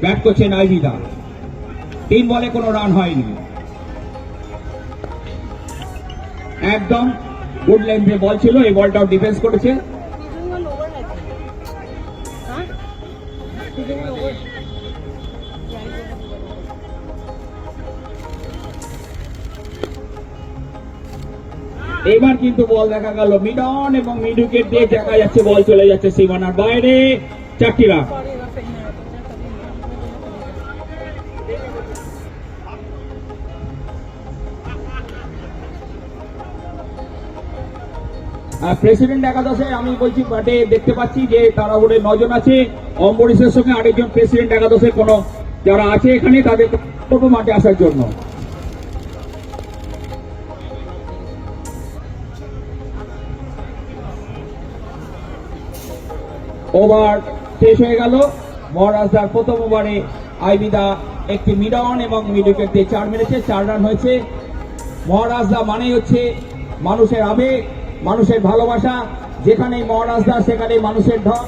Bat করছেন আইবিদা। 3 বলে কোনো রান হয়নি। একদম গুড লেন্থে বল ছিল, এই বলটাও ডিফেন্স করেছে। এবার কিন্তু বল দেখা গেল মিড অন এবং মিড উইকেট দিয়ে দেখা যাচ্ছে বল চলে যাচ্ছে সীমানার বাইরে। 4টি রান। প্রেসিডেন্ট একাদশে আমি বলছি বাটে দেখতে পাচ্ছি যে তাড়াহুড়ে 9 জন আছে। অম্বরীশের সঙ্গে আরেকজন প্রেসিডেন্ট একাদশের কোন যারা আছে এখানে তাদের মাঠে আসার জন্য। ওভার শেষ হয়ে গেল। মহারাজদার প্রথম ওভারে আইবিদা একটি মিড অন এবং মিড উইকেট দিয়ে 4 মেরেছে। 4 রান হয়েছে। মহারাজদা মানেই হচ্ছে মানুষের আবেগ, মানুষের ভালোবাসা। যেখানেই মহারাজদা সেখানেই মানুষের ঢল।